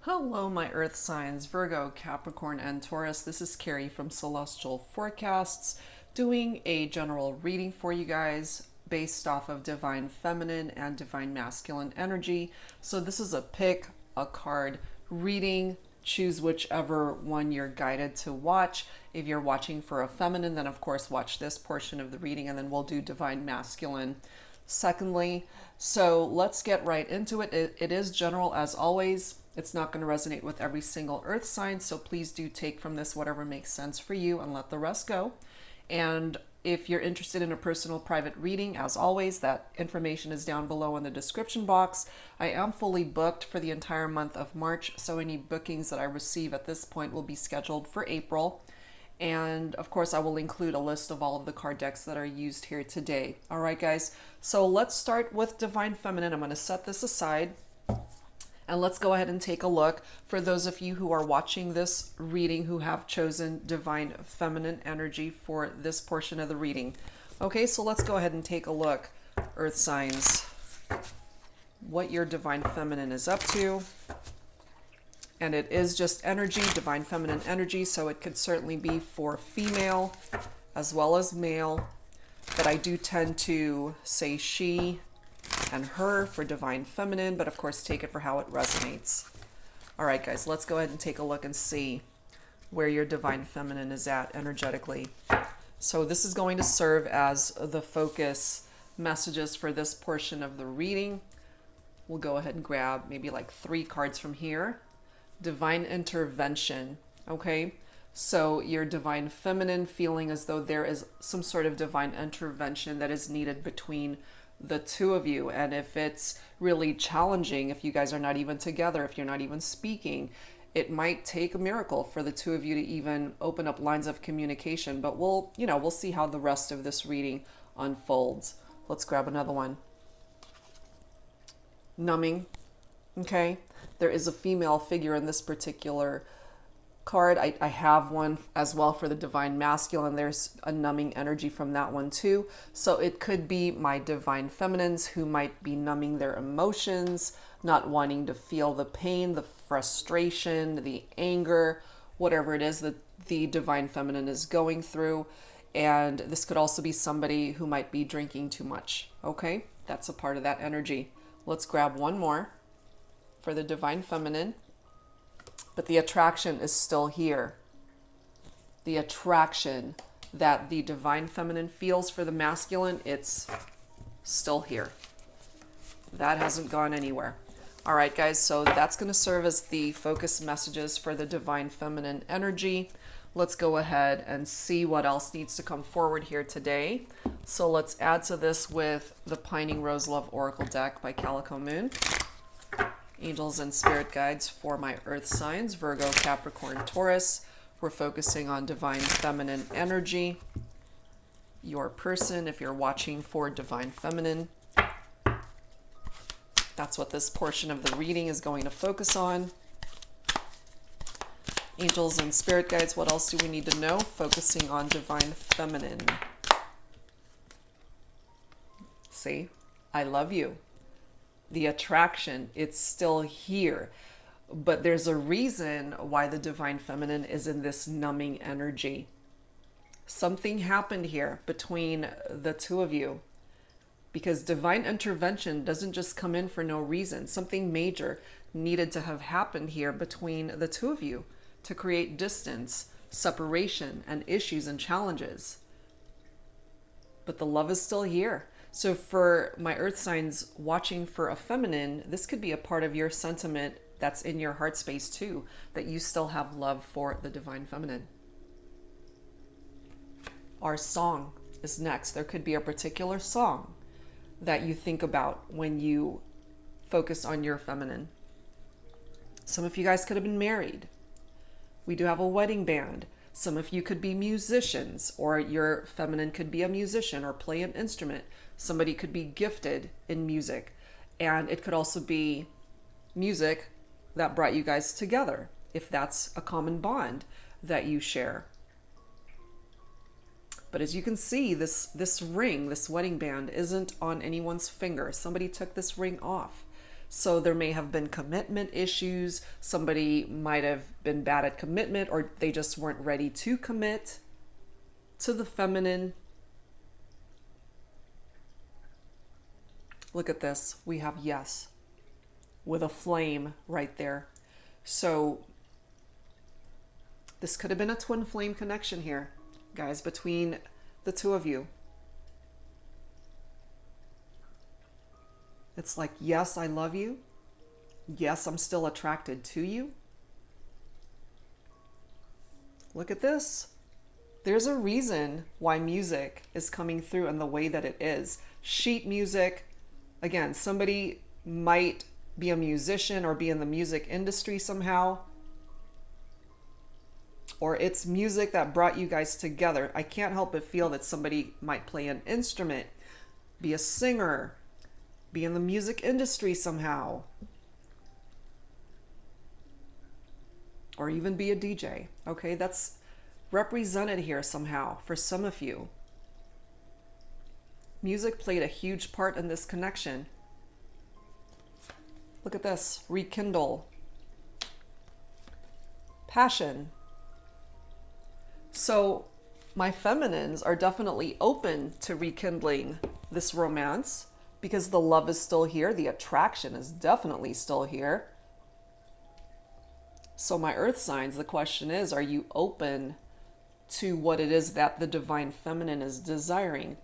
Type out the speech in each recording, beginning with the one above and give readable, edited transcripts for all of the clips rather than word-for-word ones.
Hello, my Earth signs, Virgo, Capricorn, and Taurus. This is Carrie from Celestial Forecasts doing a general reading for you guys based off of Divine Feminine and Divine Masculine energy. So this is a pick a card reading. Choose whichever one you're guided to watch. If you're watching for a feminine, then of course watch this portion of the reading, and then we'll do Divine Masculine secondly. So let's get right into it. It is general as always. It's not going to resonate with every single earth sign, so please do take from this whatever makes sense for you and let the rest go. And if you're interested in a personal private reading, as always, that information is down below in the description box. I am fully booked for the entire month of March, so any bookings that I receive at this point will be scheduled for April. And of course, I will include a list of all of the card decks that are used here today. All right, guys. So let's start with Divine Feminine. I'm going to set this aside and let's go ahead and take a look. For those of you who are watching this reading who have chosen Divine Feminine energy for this portion of the reading. Okay, so let's go ahead and take a look, Earth signs, what your Divine Feminine is up to. And it is just energy, Divine Feminine energy, so it could certainly be for female as well as male. But I do tend to say she and her for Divine Feminine, but of course take it for how it resonates. All right, guys, let's go ahead and take a look and see where your Divine Feminine is at energetically. So this is going to serve as the focus messages for this portion of the reading. We'll go ahead and grab maybe like 3 cards from here. Divine intervention, okay? So your Divine Feminine feeling as though there is some sort of divine intervention that is needed between the two of you. And if it's really challenging, if you guys are not even together, if you're not even speaking, it might take a miracle for the two of you to even open up lines of communication. But we'll see how the rest of this reading unfolds. Let's grab another one. Numbing, okay? There is a female figure in this particular card. I have one as well for the Divine Masculine. There's a numbing energy from that one too. So it could be my Divine Feminines who might be numbing their emotions, not wanting to feel the pain, the frustration, the anger, whatever it is that the Divine Feminine is going through. And this could also be somebody who might be drinking too much. Okay, that's a part of that energy. Let's grab one more for the Divine Feminine. But the attraction is still here. The attraction that the Divine Feminine feels for the masculine, it's still here. That hasn't gone anywhere. All right, guys, so that's going to serve as the focus messages for the Divine Feminine energy. Let's go ahead and see what else needs to come forward here today. So let's add to this with the Pining Rose Love Oracle deck by Calico Moon. Angels and spirit guides for my earth signs, Virgo, Capricorn, Taurus. We're focusing on Divine Feminine energy. Your person, if you're watching for Divine Feminine, that's what this portion of the reading is going to focus on. Angels and spirit guides, what else do we need to know? Focusing on Divine Feminine. See, I love you. The attraction, it's still here, but there's a reason why the Divine Feminine is in this numbing energy. Something happened here between the two of you, because divine intervention doesn't just come in for no reason. Something major needed to have happened here between the two of you to create distance, separation, and issues and challenges. But the love is still here. So for my earth signs watching for a feminine, this could be a part of your sentiment that's in your heart space too, that you still have love for the Divine Feminine. Our song is next. There could be a particular song that you think about when you focus on your feminine. Some of you guys could have been married. We do have a wedding band. Some of you could be musicians, or your feminine could be a musician or play an instrument. Somebody could be gifted in music. And it could also be music that brought you guys together, if that's a common bond that you share. But as you can see, this ring, this wedding band, isn't on anyone's finger. Somebody took this ring off. So there may have been commitment issues. Somebody might have been bad at commitment, or they just weren't ready to commit to the feminine. Look at this. We have yes with a flame right there. So this could have been a twin flame connection here, guys, between the two of you. It's like, yes, I love you. Yes, I'm still attracted to you. Look at this. There's a reason why music is coming through in the way that it is. Sheet music. Again, somebody might be a musician or be in the music industry somehow. Or it's music that brought you guys together. I can't help but feel that somebody might play an instrument, be a singer, be in the music industry somehow, or even be a DJ. Okay, that's represented here somehow for some of you. Music played a huge part in this connection. Look at this. Rekindle. Passion. So my feminines are definitely open to rekindling this romance, because the love is still here. The attraction is definitely still here. So my earth signs, the question is, are you open to what it is that the divine feminine is desiring?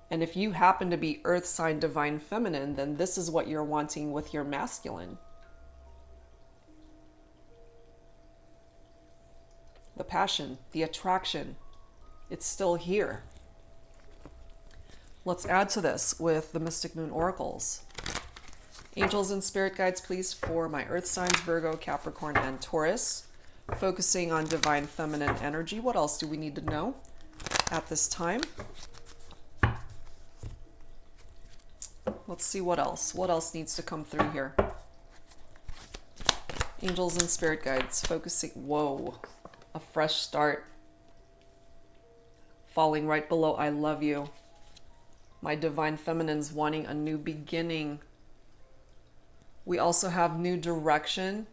And if you happen to be earth sign divine feminine, then this is what you're wanting with your masculine. The passion, the attraction, it's still here. Let's add to this with the Mystic Moon Oracles. Angels and spirit guides, please, for my earth signs, Virgo, Capricorn, and Taurus. Focusing on divine feminine energy. What else do we need to know at this time? Let's see what else. What else needs to come through here? Angels and spirit guides, focusing. Whoa, a fresh start. Falling right below I love you. My divine feminines wanting a new beginning. We also have new direction.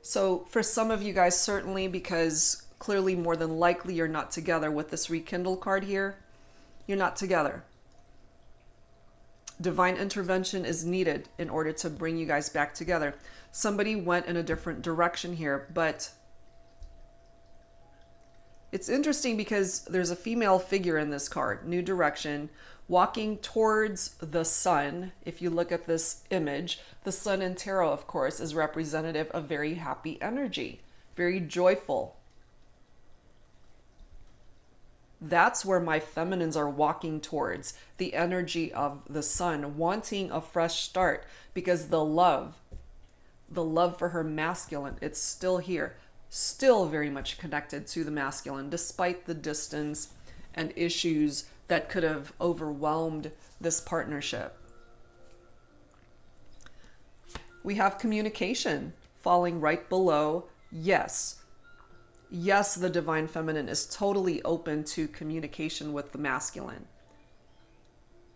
So for some of you guys, certainly, because clearly more than likely you're not together with this rekindle card here. You're not together. Divine intervention is needed in order to bring you guys back together. Somebody went in a different direction here, but it's interesting because there's a female figure in this card, new direction, walking towards the sun. If you look at this image, the sun in tarot, of course, is representative of very happy energy, very joyful. That's where my feminines are walking towards, the energy of the sun, wanting a fresh start, because the love for her masculine, it's still here, still very much connected to the masculine, despite the distance and issues that could have overwhelmed this partnership. We have communication falling right below yes. Yes, the divine feminine is totally open to communication with the masculine.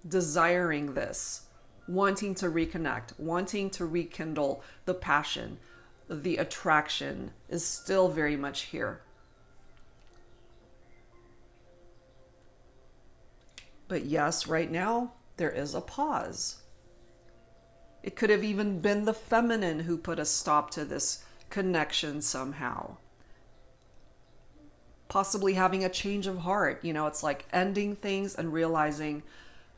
Desiring this, wanting to reconnect, wanting to rekindle the passion, the attraction is still very much here. But yes, right now, there is a pause. It could have even been the feminine who put a stop to this connection somehow. Possibly having a change of heart. You know, it's like ending things and realizing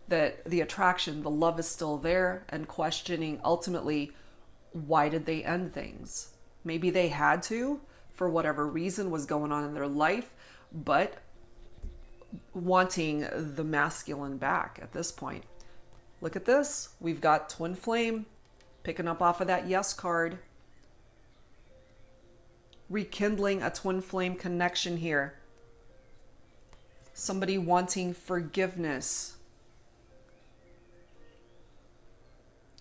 that the attraction, the love is still there, and questioning ultimately, why did they end things? Maybe they had to, for whatever reason was going on in their life, but wanting the masculine back at this point. Look at this. We've got twin flame picking up off of that yes card. Rekindling a twin flame connection here. Somebody wanting forgiveness.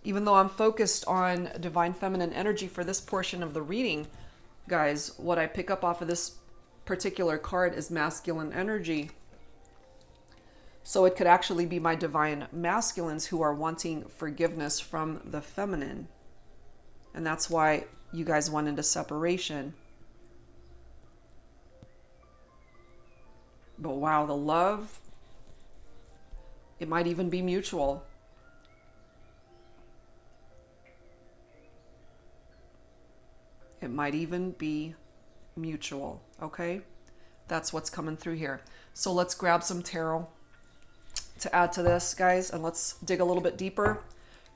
Even though I'm focused on divine feminine energy for this portion of the reading, guys, what I pick up off of this particular card is masculine energy. So it could actually be my divine masculines who are wanting forgiveness from the feminine. And that's why you guys went into separation. But wow, the love, it might even be mutual. It might even be mutual, okay? That's what's coming through here. So let's grab some tarot to add to this, guys, and let's dig a little bit deeper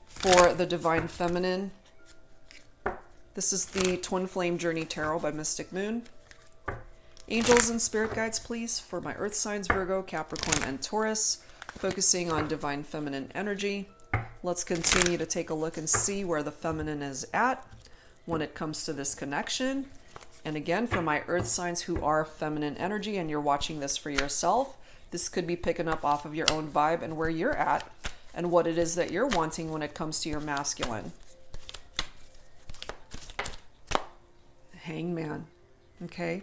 for the Divine Feminine. This is the Twin Flame Journey Tarot by Mystic Moon. Angels and spirit guides, please, for my earth signs, Virgo, Capricorn, and Taurus, focusing on divine feminine energy. Let's continue to take a look and see where the feminine is at when it comes to this connection. And again, for my earth signs who are feminine energy and you're watching this for yourself, this could be picking up off of your own vibe and where you're at and what it is that you're wanting when it comes to your masculine. Hangman, okay?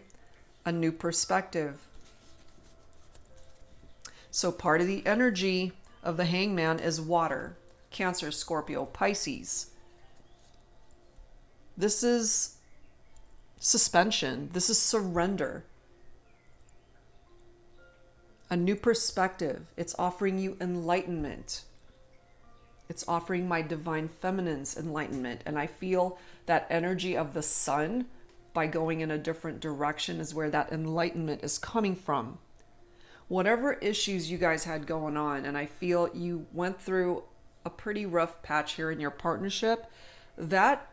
A new perspective. So part of the energy of the hangman is water. Cancer, Scorpio, Pisces. This is suspension. This is surrender. A new perspective. It's offering you enlightenment. It's offering my divine feminine's enlightenment. And I feel that energy of the sun, by going in a different direction, is where that enlightenment is coming from. Whatever issues you guys had going on, and I feel you went through a pretty rough patch here in your partnership, that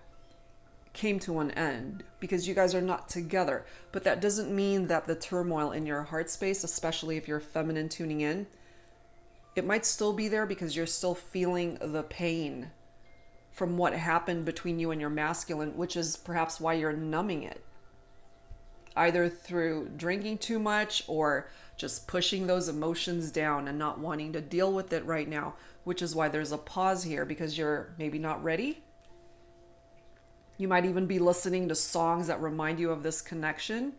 came to an end because you guys are not together. But that doesn't mean that the turmoil in your heart space, especially if you're feminine tuning in, it might still be there because you're still feeling the pain from what happened between you and your masculine, which is perhaps why you're numbing it. Either through drinking too much or just pushing those emotions down and not wanting to deal with it right now, which is why there's a pause here because you're maybe not ready. You might even be listening to songs that remind you of this connection.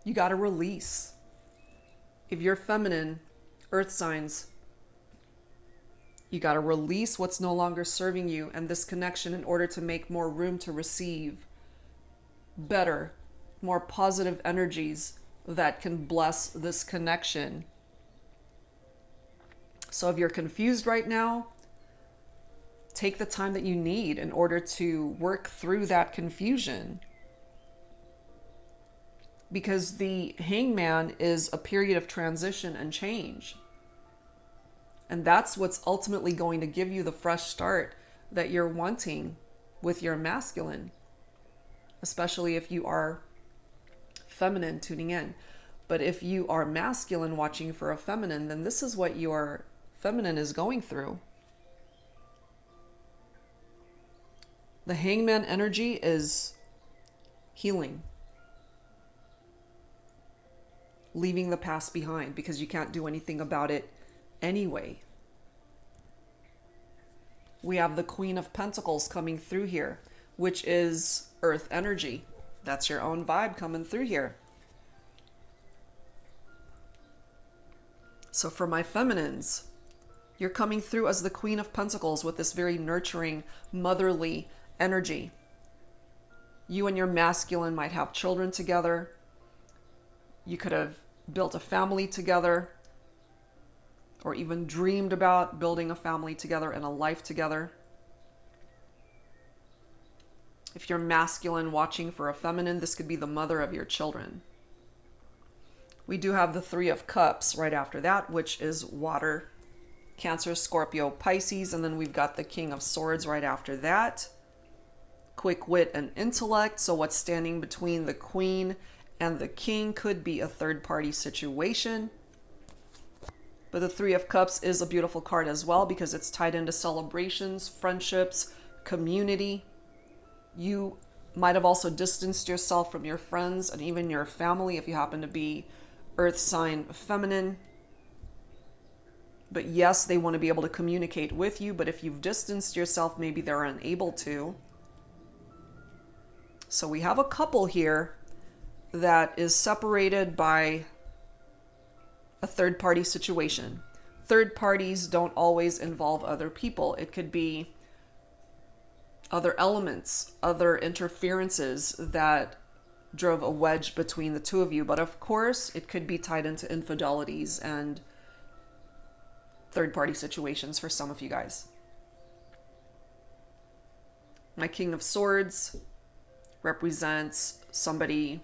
You got to release. If you're feminine, earth signs, you got to release what's no longer serving you and this connection in order to make more room to receive better, more positive energies that can bless this connection. So if you're confused right now, take the time that you need in order to work through that confusion. Because the hangman is a period of transition and change. And that's what's ultimately going to give you the fresh start that you're wanting with your masculine, especially if you are feminine tuning in. But if you are masculine watching for a feminine, then this is what your feminine is going through. The hangman energy is healing. Leaving the past behind because you can't do anything about it anyway. We have the Queen of Pentacles coming through here, which is earth energy. That's your own vibe coming through here. So for my feminines, you're coming through as the Queen of Pentacles with this very nurturing, motherly energy. You and your masculine might have children together. You could have built a family together or even dreamed about building a family together and a life together. If you're masculine watching for a feminine, this could be the mother of your children. We do have the Three of Cups right after that, which is water, Cancer, Scorpio, Pisces, and then we've got the King of Swords right after that. Quick wit and intellect. So what's standing between the Queen and the King could be a third-party situation. But the Three of Cups is a beautiful card as well because it's tied into celebrations, friendships, community. You might have also distanced yourself from your friends and even your family if you happen to be earth sign feminine. But yes, they want to be able to communicate with you, but if you've distanced yourself, maybe they're unable to. So we have a couple here that is separated by a third-party situation. Third parties don't always involve other people. It could be other elements, other interferences that drove a wedge between the two of you. But of course, it could be tied into infidelities and third-party situations for some of you guys. My King of Swords represents somebody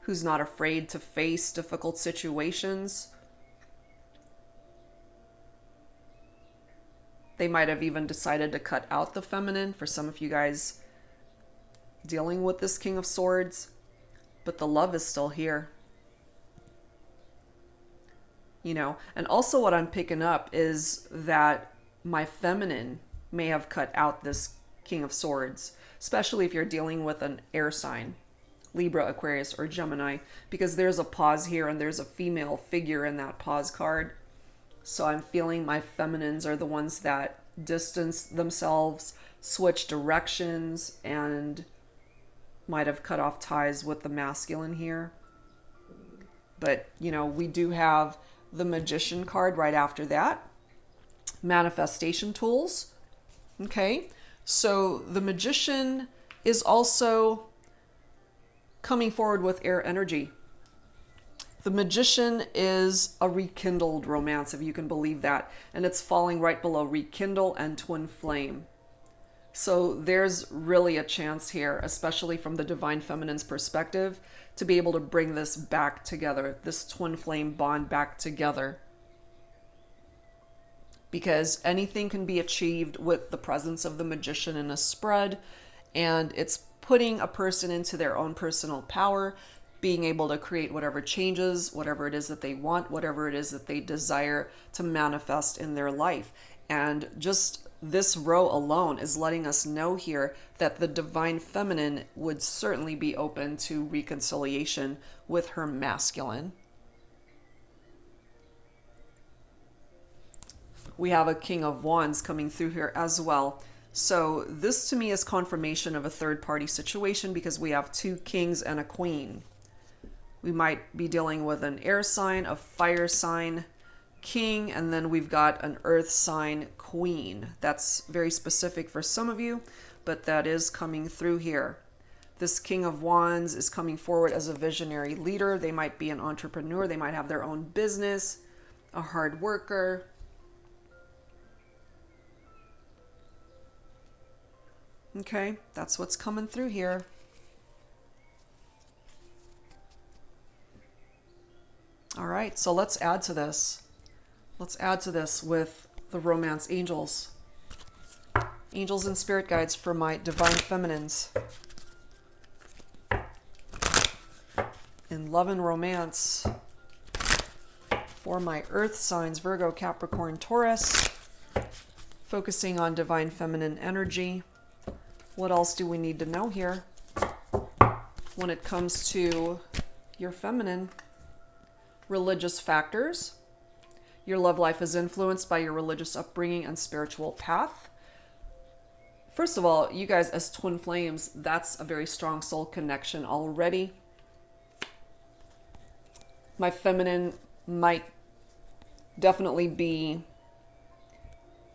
who's not afraid to face difficult situations. They might have even decided to cut out the feminine for some of you guys dealing with this King of Swords, but the love is still here. And also what I'm picking up is that my feminine may have cut out this King of Swords, especially if you're dealing with an air sign, Libra, Aquarius, or Gemini, because there's a pause here and there's a female figure in that pause card. So I'm feeling my feminines are the ones that distance themselves, switch directions, and might have cut off ties with the masculine here. But, we do have the Magician card right after that. Manifestation tools. Okay, so the Magician is also coming forward with air energy. The Magician is a rekindled romance, if you can believe that. And it's falling right below rekindle and twin flame. So there's really a chance here, especially from the Divine Feminine's perspective, to be able to bring this back together, this twin flame bond back together. Because anything can be achieved with the presence of the Magician in a spread, and it's putting a person into their own personal power, being able to create whatever changes, whatever it is that they want, whatever it is that they desire to manifest in their life. And just this row alone is letting us know here that the Divine Feminine would certainly be open to reconciliation with her masculine. We have a King of Wands coming through here as well. So this to me is confirmation of a third-party situation because we have two kings and a queen. We might be dealing with an air sign, a fire sign, king, and then we've got an earth sign, queen. That's very specific for some of you, but that is coming through here. This King of Wands is coming forward as a visionary leader. They might be an entrepreneur. They might have their own business, a hard worker. Okay, that's what's coming through here. All right, so let's add to this. Let's add to this with the romance angels. Angels and spirit guides for my Divine Feminines. In love and romance for my earth signs, Virgo, Capricorn, Taurus. Focusing on Divine Feminine energy. What else do we need to know here when it comes to your feminine? Religious factors. Your love life is influenced by your religious upbringing and spiritual path. First of all, you guys as twin flames, that's a very strong soul connection already. My feminine might definitely be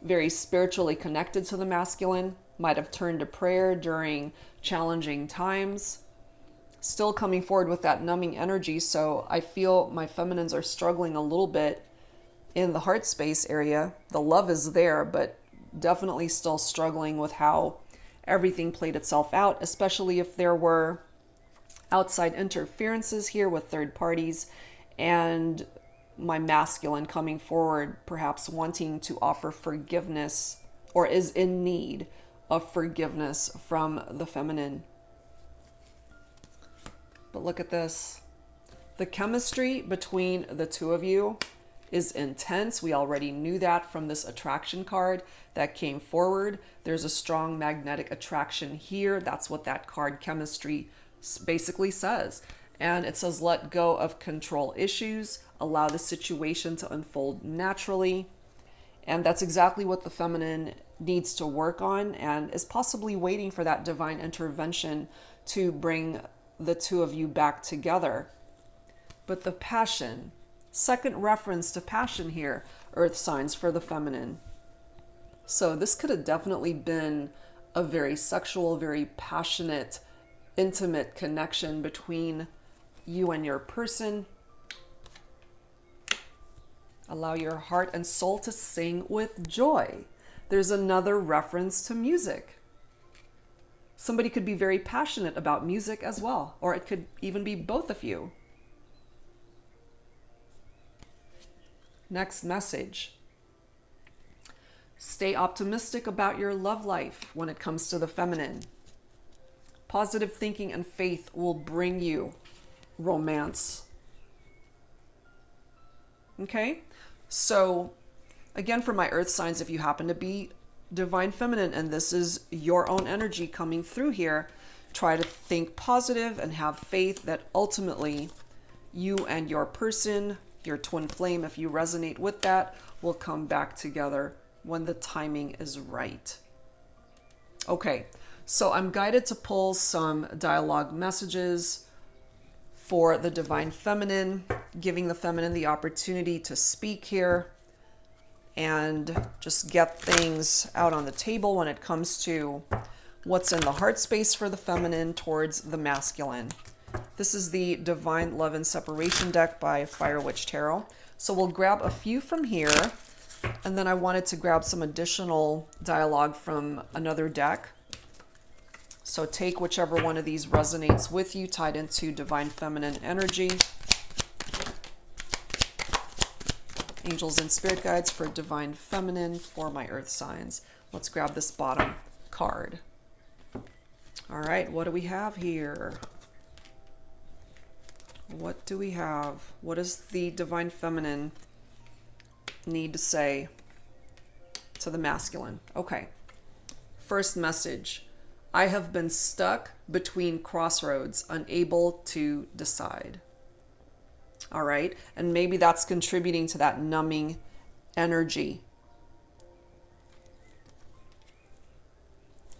very spiritually connected to the masculine, might have turned to prayer during challenging times. Still coming forward with that numbing energy, so I feel my feminines are struggling a little bit in the heart space area. The love is there, but definitely still struggling with how everything played itself out, especially if there were outside interferences here with third parties and my masculine coming forward, perhaps wanting to offer forgiveness or is in need of forgiveness from the feminine. But look at this. The chemistry between the two of you is intense. We already knew that from this attraction card that came forward. There's a strong magnetic attraction here. That's what that card chemistry basically says. And it says, let go of control issues, allow the situation to unfold naturally. And that's exactly what the feminine needs to work on, and is possibly waiting for that divine intervention to bring the two of you back together. But the passion, second reference to passion here, earth signs for the feminine. So this could have definitely been a very sexual, very passionate, intimate connection between you and your person. Allow your heart and soul to sing with joy. There's another reference to music. Somebody could be very passionate about music as well, or it could even be both of you. Next message. Stay optimistic about your love life when it comes to the feminine. Positive thinking and faith will bring you romance. Okay? So, again, for my earth signs, if you happen to be divine feminine and this is your own energy coming through here, try to think positive and have faith that ultimately you and your person, your twin flame, if you resonate with that, will come back together when the timing is right. Okay, so I'm guided to pull some dialogue messages for the divine feminine, giving the feminine the opportunity to speak here and just get things out on the table when it comes to what's in the heart space for the feminine towards the masculine. This is the Divine Love and Separation deck by Fire Witch Tarot. So we'll grab a few from here, and then I wanted to grab some additional dialogue from another deck. So take whichever one of these resonates with you, tied into divine feminine energy. Angels and spirit guides for divine feminine for my earth signs. Let's grab this bottom card. All right, what do we have here? What do we have? What does the divine feminine need to say to the masculine? Okay. First message. I have been stuck between crossroads, unable to decide. All right. And maybe that's contributing to that numbing energy.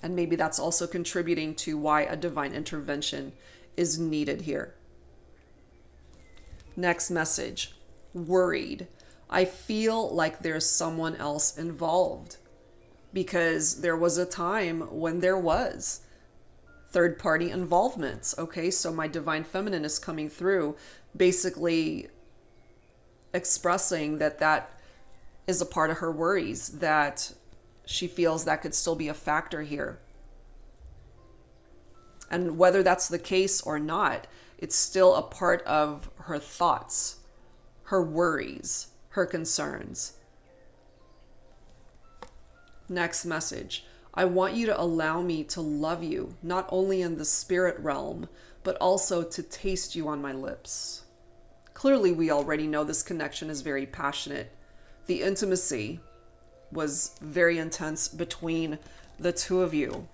And maybe that's also contributing to why a divine intervention is needed here. Next message. Worried. I feel like there's someone else involved, because there was a time when there was third-party involvement. Okay, so my divine feminine is coming through, basically expressing that that is a part of her worries, that she feels that could still be a factor here. And whether that's the case or not, it's still a part of her thoughts, her worries, her concerns. Next message. I want you to allow me to love you, not only in the spirit realm, but also to taste you on my lips. Clearly, we already know this connection is very passionate. The intimacy was very intense between the two of you.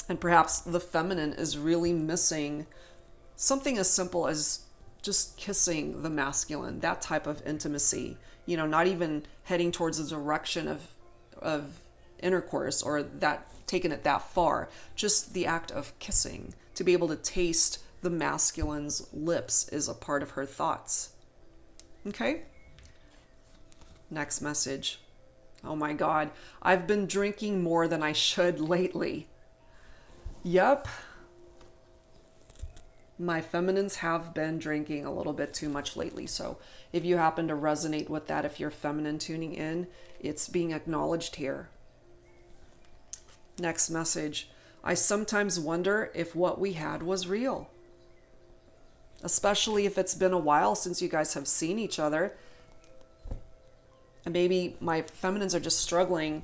And perhaps the feminine is really missing something as simple as just kissing the masculine, that type of intimacy. You know, not even heading towards a direction of intercourse or that taking it that far. Just the act of kissing, to be able to taste the masculine's lips, is a part of her thoughts. Okay? Next message. Oh my God, I've been drinking more than I should lately. Yep. My feminines have been drinking a little bit too much lately. So if you happen to resonate with that, if you're feminine tuning in, it's being acknowledged here. Next message. I sometimes wonder if what we had was real. Especially if it's been a while since you guys have seen each other. And maybe my feminines are just struggling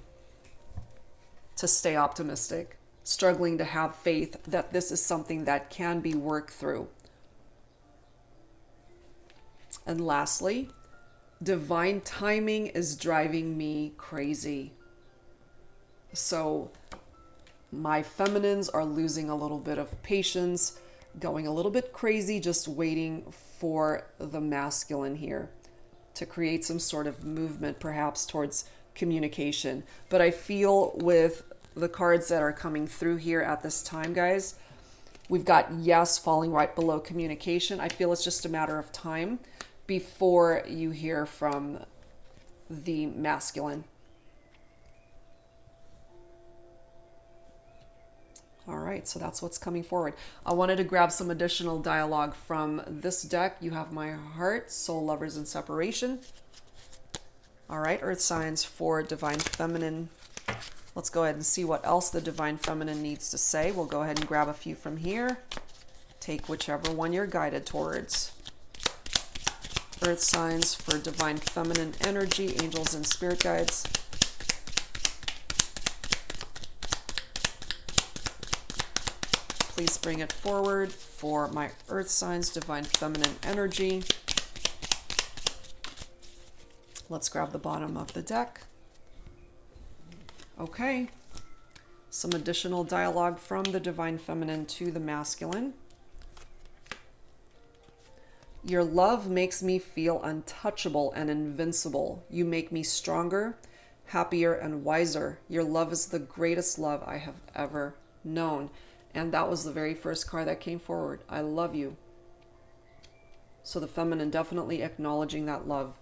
to stay optimistic. Struggling to have faith that this is something that can be worked through. And lastly, divine timing is driving me crazy. So my feminines are losing a little bit of patience, going a little bit crazy, just waiting for the masculine here to create some sort of movement, perhaps towards communication. But I feel with the cards that are coming through here at this time, guys, we've got yes falling right below communication. I feel it's just a matter of time before you hear from the masculine. All right, so that's what's coming forward. I wanted to grab some additional dialogue from this deck. You have my heart, soul lovers, and separation. All right, earth signs for divine feminine. Let's go ahead and see what else the divine feminine needs to say. We'll go ahead and grab a few from here. Take whichever one you're guided towards. Earth signs for divine feminine energy, angels and spirit guides. Please bring it forward for my earth signs, divine feminine energy. Let's grab the bottom of the deck. Okay. Some additional dialogue from the divine feminine to the masculine. Your love makes me feel untouchable and invincible. You make me stronger, happier, and wiser. Your love is the greatest love I have ever known. And that was the very first card that came forward. I love you. So the feminine definitely acknowledging that love.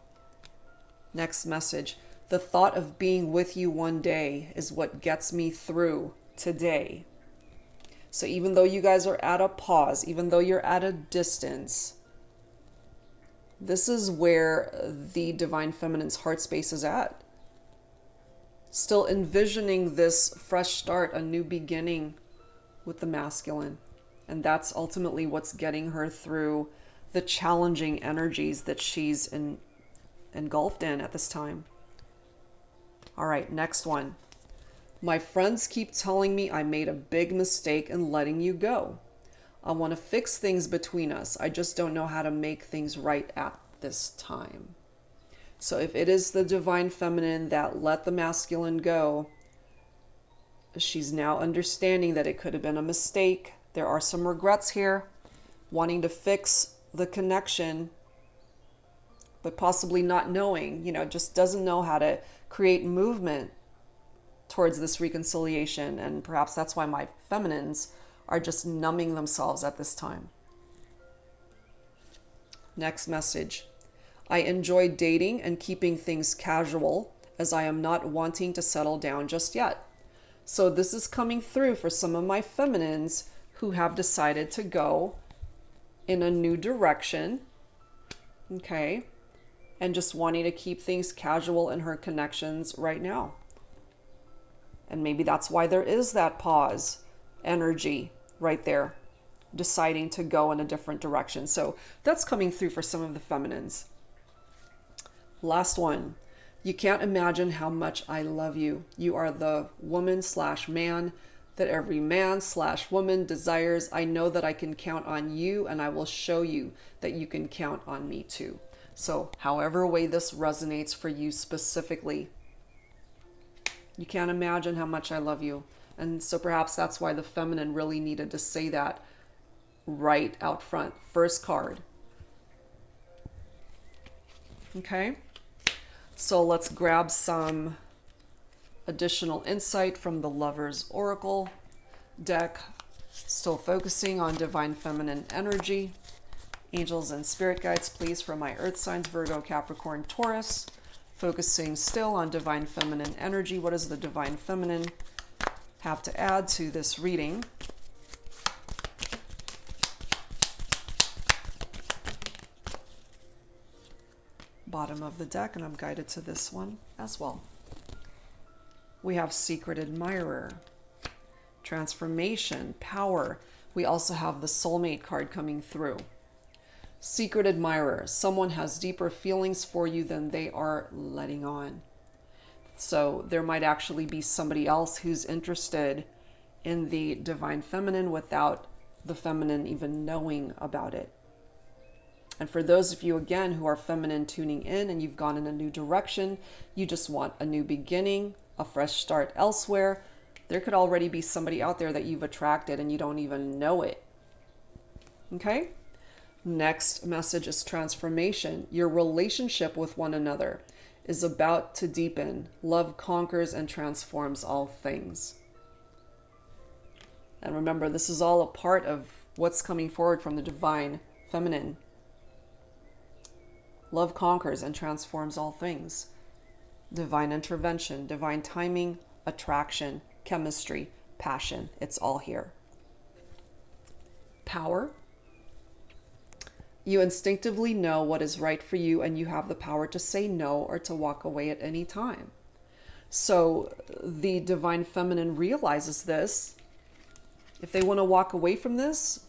Next message. The thought of being with you one day is what gets me through today. So even though you guys are at a pause, even though you're at a distance, this is where the divine feminine's heart space is at. Still envisioning this fresh start, a new beginning with the masculine. And that's ultimately what's getting her through the challenging energies that she's engulfed in at this time. All right, next one. My friends keep telling me I made a big mistake in letting you go. I want to fix things between us. I just don't know how to make things right at this time. So if it is the divine feminine that let the masculine go, she's now understanding that it could have been a mistake. There are some regrets here, wanting to fix the connection, but possibly not knowing, just doesn't know how to create movement towards this reconciliation. And perhaps that's why my feminines are just numbing themselves at this time. Next message. I enjoy dating and keeping things casual as I am not wanting to settle down just yet. So this is coming through for some of my feminines who have decided to go in a new direction, okay, and just wanting to keep things casual in her connections right now. And maybe that's why there is that pause energy right there, deciding to go in a different direction. So that's coming through for some of the feminines. Last one. You can't imagine how much I love you. You are the woman/man that every man/woman desires. I know that I can count on you, and I will show you that you can count on me too. So however way this resonates for you specifically, you can't imagine how much I love you. And so perhaps that's why the feminine really needed to say that right out front. First card. Okay. So let's grab some additional insight from the Lover's Oracle deck. Still focusing on divine feminine energy. Angels and spirit guides, please, for my earth signs, Virgo, Capricorn, Taurus. Focusing still on divine feminine energy. What does the divine feminine have to add to this reading? Bottom of the deck, and I'm guided to this one as well. We have Secret Admirer, Transformation, Power. We also have the Soulmate card coming through. Secret Admirer, someone has deeper feelings for you than they are letting on. So there might actually be somebody else who's interested in the divine feminine without the feminine even knowing about it. And for those of you, again, who are feminine tuning in and you've gone in a new direction, you just want a new beginning, a fresh start elsewhere, there could already be somebody out there that you've attracted and you don't even know it. Okay? Next message is transformation. Your relationship with one another is about to deepen. Love conquers and transforms all things. And remember, this is all a part of what's coming forward from the divine feminine. Love conquers and transforms all things. Divine intervention, divine timing, attraction, chemistry, passion. It's all here. Power. You instinctively know what is right for you, and you have the power to say no or to walk away at any time. So the divine feminine realizes this. If they want to walk away from this,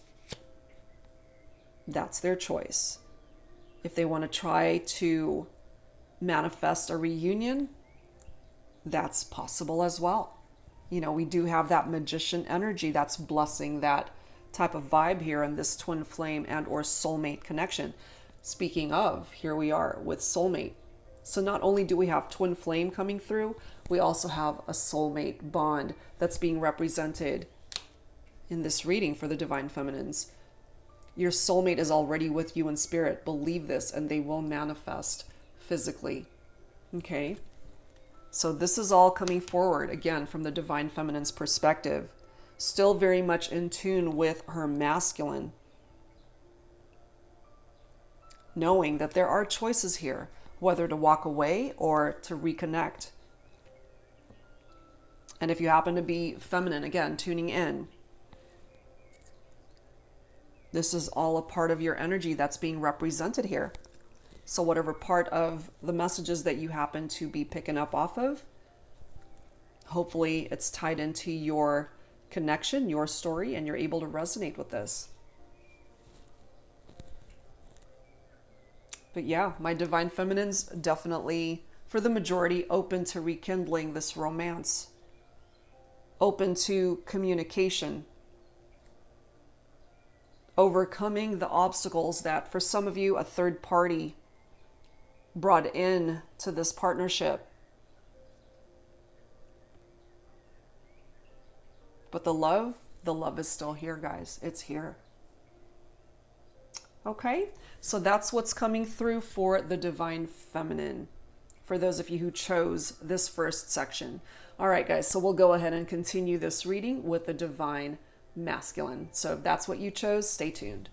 that's their choice. If they want to try to manifest a reunion, that's possible as well. You know, we do have that magician energy that's blessing that type of vibe here in this twin flame and or soulmate connection. Speaking of, here we are with soulmate. So not only do we have twin flame coming through, we also have a soulmate bond that's being represented in this reading for the divine feminines. Your soulmate is already with you in spirit. Believe this, and they will manifest physically. Okay? So this is all coming forward, again, from the divine feminine's perspective. Still very much in tune with her masculine. Knowing that there are choices here, whether to walk away or to reconnect. And if you happen to be feminine, again, tuning in, this is all a part of your energy that's being represented here. So whatever part of the messages that you happen to be picking up off of, hopefully it's tied into your connection, your story, and you're able to resonate with this. But yeah, my divine feminines definitely, for the majority, open to rekindling this romance. Open to communication. Overcoming the obstacles that for some of you, a third party brought in to this partnership. But the love is still here, guys. It's here. Okay, so that's what's coming through for the divine feminine, for those of you who chose this first section. All right, guys, so we'll go ahead and continue this reading with the divine masculine. So if that's what you chose, stay tuned.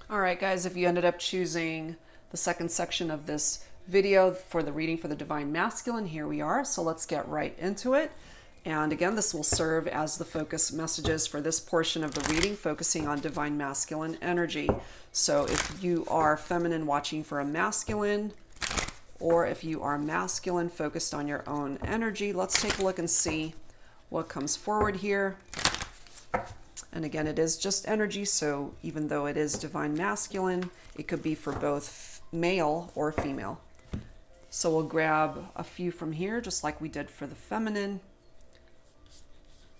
All right, guys, if you ended up choosing the second section of this video for the reading for the divine masculine, here we are. So let's get right into it. And again, this will serve as the focus messages for this portion of the reading, focusing on divine masculine energy. So if you are feminine watching for a masculine, or if you are masculine focused on your own energy, let's take a look and see what comes forward here. And again, it is just energy, so even though it is divine masculine, it could be for both male or female. So we'll grab a few from here, just like we did for the feminine.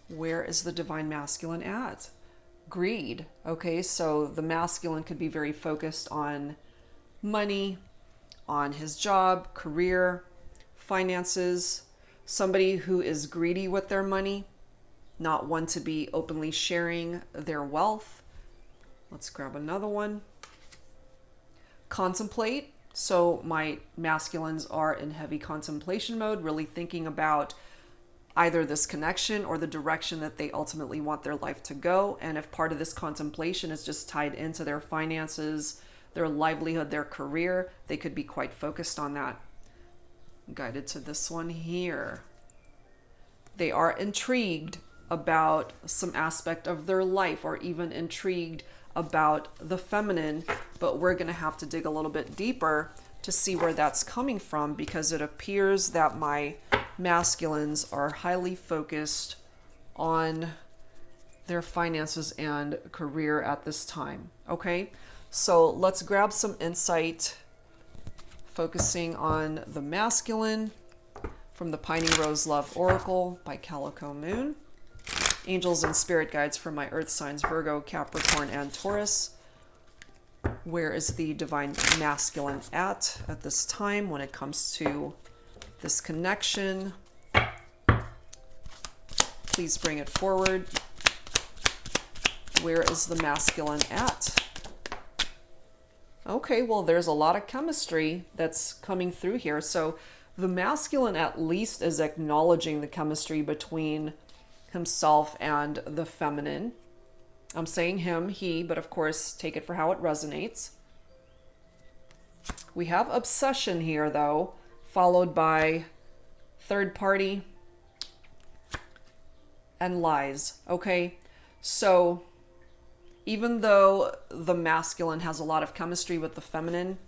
Where is the divine masculine at? Greed. Okay, so the masculine could be very focused on money, on his job, career, finances. Somebody who is greedy with their money, not one to be openly sharing their wealth. Let's grab another one. Contemplate. So my masculines are in heavy contemplation mode, really thinking about either this connection or the direction that they ultimately want their life to go. And if part of this contemplation is just tied into their finances, their livelihood, their career, they could be quite focused on that. Guided to this one here. They are intrigued about some aspect of their life, or even intrigued about the feminine, but we're going to have to dig a little bit deeper to see where that's coming from, because it appears that my masculines are highly focused on their finances and career at this time. Okay, so let's grab some insight focusing on the masculine from the Piney Rose Love Oracle by Calico Moon. Angels and spirit guides for my earth signs Virgo, Capricorn, and Taurus. Where is the divine masculine at this time when it comes to this connection? Please bring it forward. Where is the masculine at? Okay, well, there's a lot of chemistry that's coming through here. So the masculine at least is acknowledging the chemistry between himself and the feminine. I'm saying him, he, but of course, take it for how it resonates. We have obsession here, though, followed by third party and lies. Okay, so even though the masculine has a lot of chemistry with the feminine,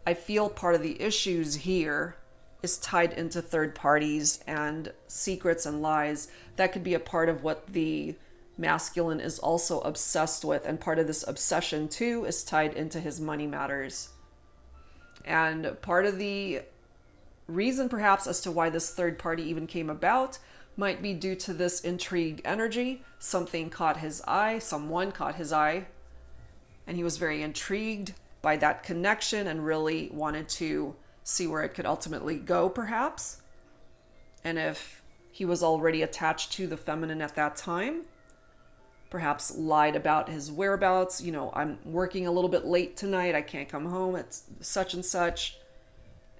I feel part of the issues here is tied into third parties and secrets and lies. That could be a part of what the masculine is also obsessed with. And part of this obsession, too, is tied into his money matters. And part of the reason, perhaps, as to why this third party even came about might be due to this intrigue energy. Something caught his eye, someone caught his eye, and he was very intrigued by that connection and really wanted to see where it could ultimately go, perhaps. And if he was already attached to the feminine at that time, perhaps lied about his whereabouts. You know, I'm working a little bit late tonight, I can't come home, it's such and such.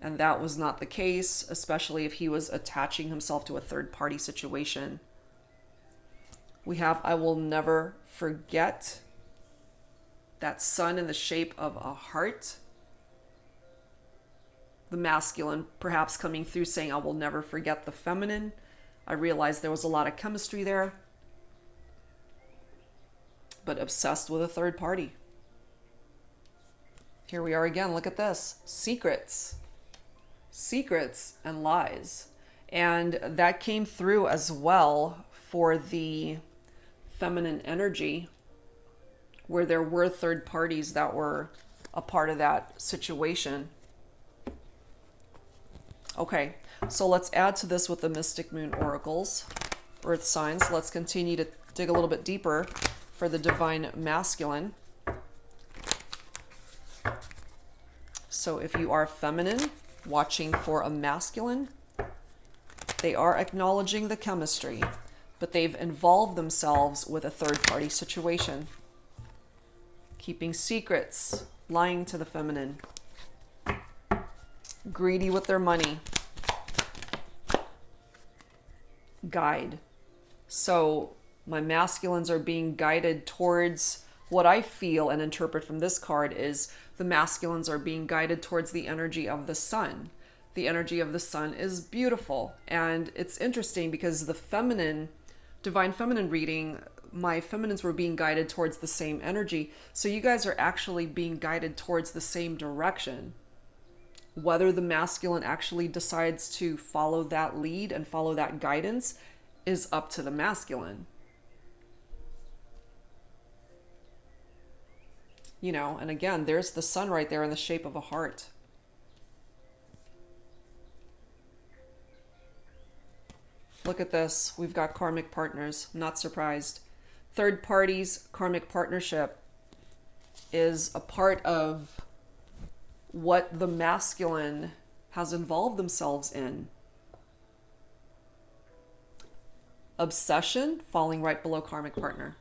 And that was not the case, especially if he was attaching himself to a third party situation. We have, I will never forget, that sun in the shape of a heart. The masculine perhaps coming through saying, I will never forget the feminine. I realized there was a lot of chemistry there, but obsessed with a third party. Here we are again. Look at this. Secrets and lies. And that came through as well for the feminine energy, where there were third parties that were a part of that situation. Okay, so let's add to this with the Mystic Moon Oracles, Earth signs. Let's continue to dig a little bit deeper for the Divine Masculine. So if you are feminine, watching for a masculine, they are acknowledging the chemistry, but they've involved themselves with a third-party situation. Keeping secrets, lying to the feminine, greedy with their money, guide. So my masculines are being guided towards what I feel and interpret from this card is the masculines are being guided towards the energy of the sun. The energy of the sun is beautiful. And it's interesting because the feminine, divine feminine reading, my feminines were being guided towards the same energy. So you guys are actually being guided towards the same direction. Whether the masculine actually decides to follow that lead and follow that guidance is up to the masculine. You know, and again, there's the sun right there in the shape of a heart. Look at this. We've got karmic partners. Not surprised. Third parties, karmic partnership is a part of what the masculine has involved themselves in. Obsession, falling right below karmic partner.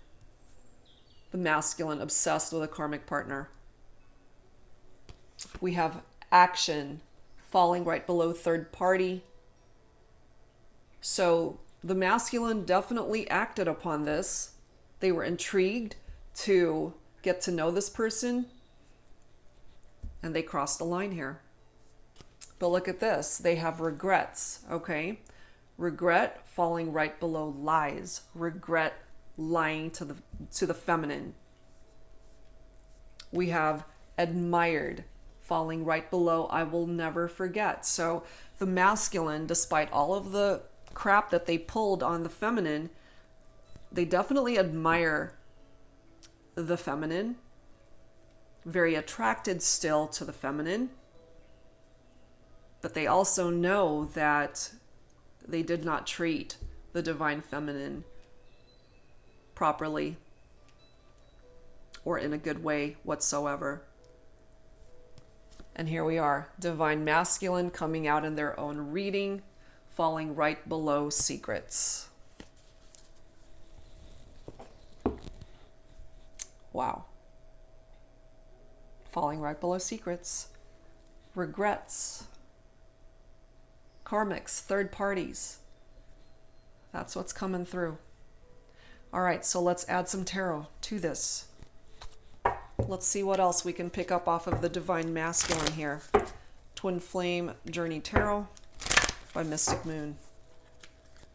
The masculine obsessed with a karmic partner. We have action, falling right below third party. So the masculine definitely acted upon this. They were intrigued to get to know this person, and they crossed the line here. But look at this. They have regrets, okay? Regret falling right below lies. Regret lying to the feminine. We have admired falling right below I will never forget. So the masculine, despite all of the crap that they pulled on the feminine, they definitely admire the feminine. Very attracted still to the feminine. But they also know that they did not treat the divine feminine properly or in a good way whatsoever. And here we are, divine masculine coming out in their own reading, falling right below secrets. Wow. Falling right below secrets. Regrets. Karmics, third parties. That's what's coming through. All right, so let's add some tarot to this. Let's see what else we can pick up off of the Divine Masculine here. Twin Flame Journey Tarot by Mystic Moon.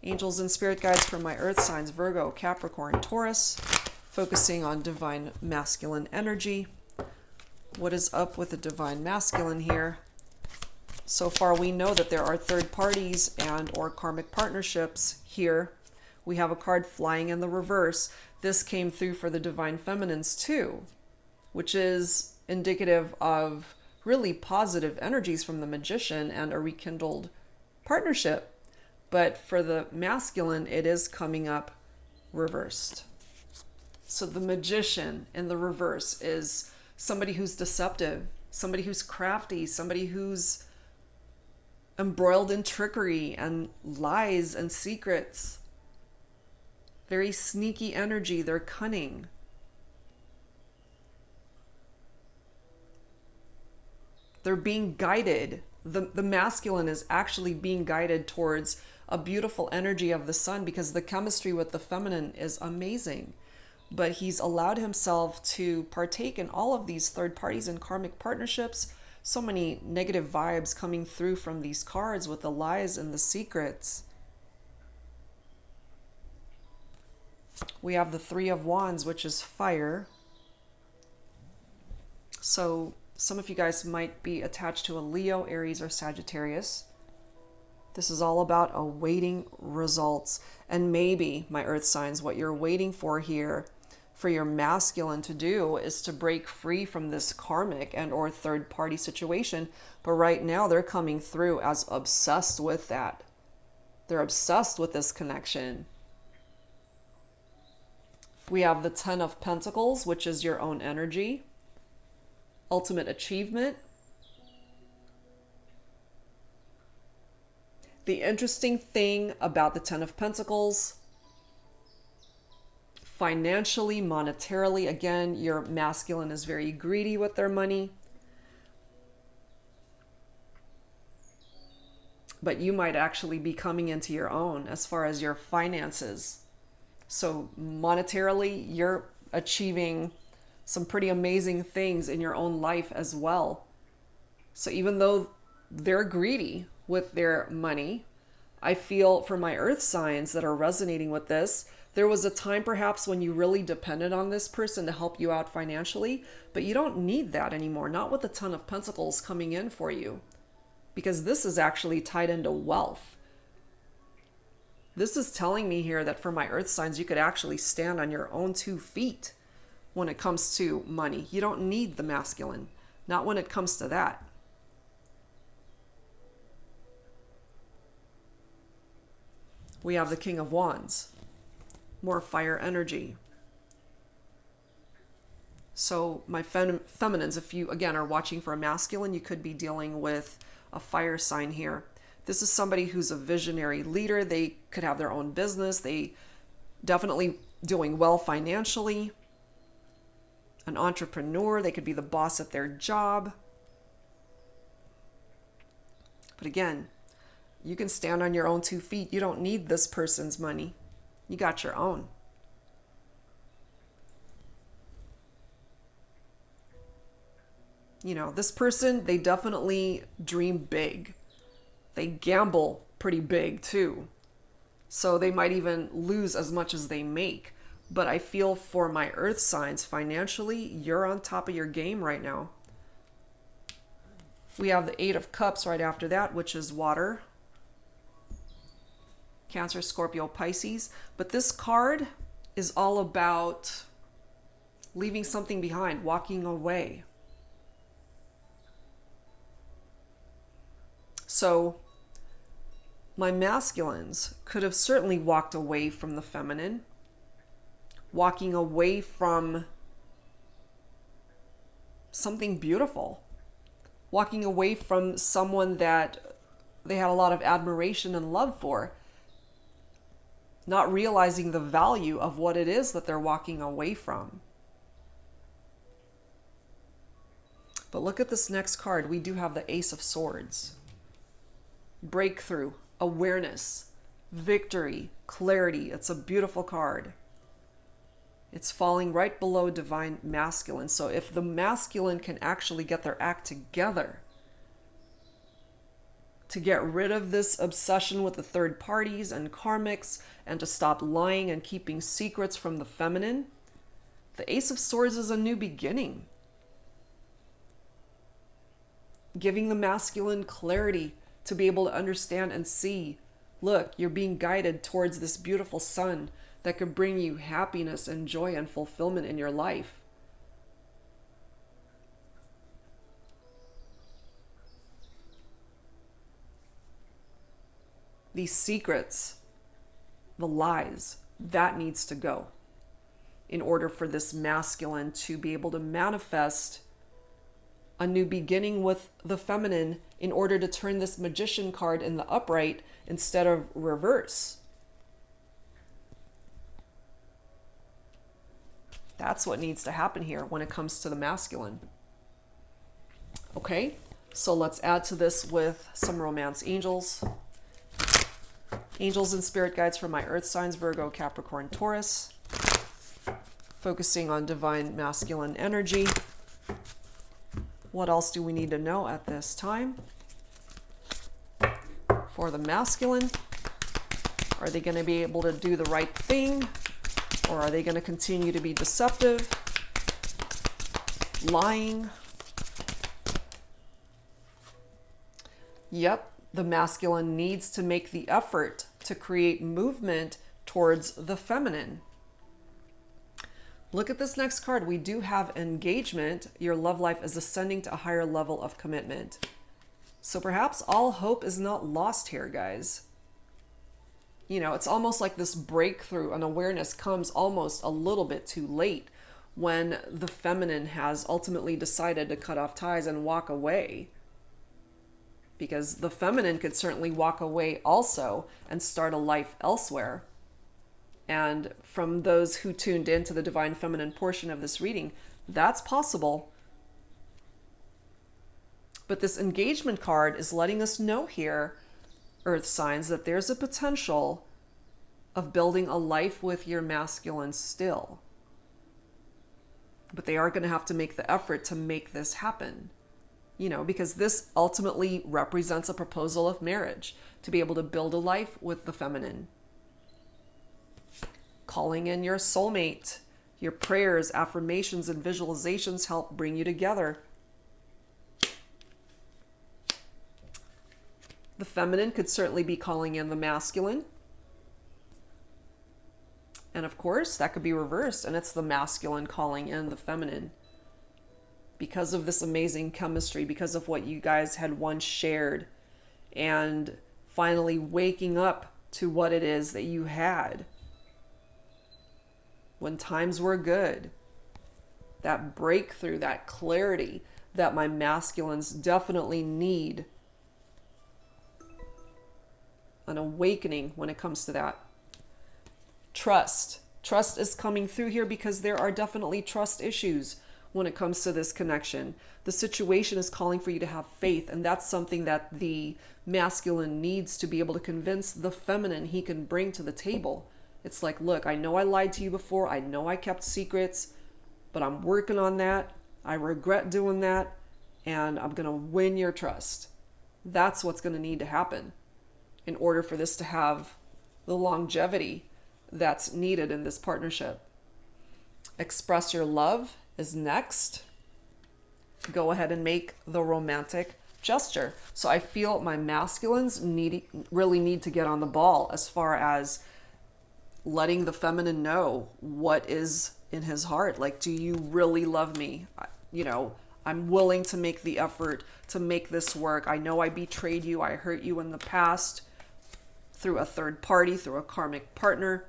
Angels and spirit guides for my earth signs, Virgo, Capricorn, Taurus, focusing on Divine Masculine energy. What is up with the Divine Masculine here? So far we know that there are third parties and or karmic partnerships here. We have a card flying in the reverse. This came through for the Divine Feminines too, which is indicative of really positive energies from the Magician and a rekindled partnership. But for the masculine, it is coming up reversed. So the Magician in the reverse is somebody who's deceptive, somebody who's crafty, somebody who's embroiled in trickery and lies and secrets. Very sneaky energy. They're cunning. They're being guided. The masculine is actually being guided towards a beautiful energy of the sun because the chemistry with the feminine is amazing. But he's allowed himself to partake in all of these third parties and karmic partnerships. So many negative vibes coming through from these cards with the lies and the secrets. We have the Three of Wands, which is fire. So some of you guys might be attached to a Leo, Aries, or Sagittarius. This is all about awaiting results. And maybe, my earth signs, what you're waiting for here for your masculine to do is to break free from this karmic and or third party situation. But right now they're coming through as obsessed with that. They're obsessed with this connection. We have the Ten of Pentacles, which is your own energy. Ultimate achievement. The interesting thing about the Ten of Pentacles, financially, monetarily, again, your masculine is very greedy with their money. But you might actually be coming into your own as far as your finances. So monetarily, you're achieving some pretty amazing things in your own life as well. So even though they're greedy with their money, I feel for my earth signs that are resonating with this, there was a time perhaps when you really depended on this person to help you out financially, but you don't need that anymore. Not with the Ten of Pentacles coming in for you, because this is actually tied into wealth. This is telling me here that for my earth signs, you could actually stand on your own 2 feet when it comes to money. You don't need the masculine, not when it comes to that. We have the King of Wands, more fire energy. So my feminines, if you again are watching for a masculine, you could be dealing with a fire sign here. This is somebody who's a visionary leader. They could have their own business. They definitely doing well financially. An entrepreneur. They could be the boss at their job. But again, you can stand on your own 2 feet. You don't need this person's money. You got your own. You know, this person, they definitely dream big. They gamble pretty big too. So they might even lose as much as they make. But I feel for my earth signs, financially, you're on top of your game right now. We have the Eight of Cups right after that, which is water. Cancer, Scorpio, Pisces. But this card is all about leaving something behind, walking away. So my masculines could have certainly walked away from the feminine, walking away from something beautiful, walking away from someone that they had a lot of admiration and love for, not realizing the value of what it is that they're walking away from. But look at this next card. We do have the Ace of Swords. Breakthrough, awareness, victory, clarity. It's a beautiful card. It's falling right below divine masculine. So if the masculine can actually get their act together to get rid of this obsession with the third parties and karmics, and to stop lying and keeping secrets from the feminine, the Ace of Swords is a new beginning. Giving the masculine clarity to be able to understand and see, look, you're being guided towards this beautiful sun that could bring you happiness and joy and fulfillment in your life. These secrets, the lies, that needs to go in order for this masculine to be able to manifest a new beginning with the feminine, in order to turn this Magician card in the upright instead of reverse. That's what needs to happen here when it comes to the masculine. Okay, so let's add to this with some romance angels. Angels and spirit guides for my earth signs, Virgo, Capricorn, Taurus. Focusing on divine masculine energy. What else do we need to know at this time? For the masculine, are they going to be able to do the right thing? Or are they going to continue to be deceptive, lying? Yep, the masculine needs to make the effort to create movement towards the feminine. Look at this next card. We do have engagement. Your love life is ascending to a higher level of commitment. So perhaps all hope is not lost here, guys. You know, it's almost like this breakthrough and awareness comes almost a little bit too late, when the feminine has ultimately decided to cut off ties and walk away. Because the feminine could certainly walk away also and start a life elsewhere. And from those who tuned into the divine feminine portion of this reading, that's possible. But this engagement card is letting us know here, earth signs, that there's a potential of building a life with your masculine still. But they are going to have to make the effort to make this happen. You know, because this ultimately represents a proposal of marriage, to be able to build a life with the feminine. Calling in your soulmate. Your prayers, affirmations, and visualizations help bring you together. The feminine could certainly be calling in the masculine. And of course, that could be reversed, and it's the masculine calling in the feminine. Because of this amazing chemistry, because of what you guys had once shared, and finally waking up to what it is that you had when times were good. That breakthrough, that clarity that my masculines definitely need. An awakening when it comes to that. Trust. Trust is coming through here because there are definitely trust issues when it comes to this connection. The situation is calling for you to have faith, and that's something that the masculine needs to be able to convince the feminine he can bring to the table. It's like, look, I know I lied to you before. I know I kept secrets, but I'm working on that. I regret doing that, and I'm going to win your trust. That's what's going to need to happen in order for this to have the longevity that's needed in this partnership. Express your love is next. Go ahead and make the romantic gesture. So I feel my masculines really need to get on the ball as far as letting the feminine know what is in his heart. Like, do you really love me? You know, I'm willing to make the effort to make this work. I know I betrayed you. I hurt you in the past through a third party, through a karmic partner.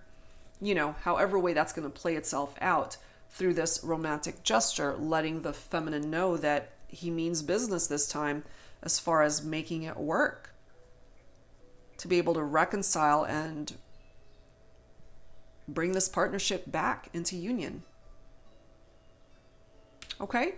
You know, however way that's going to play itself out through this romantic gesture, letting the feminine know that he means business this time as far as making it work. To be able to reconcile and bring this partnership back into union. Okay,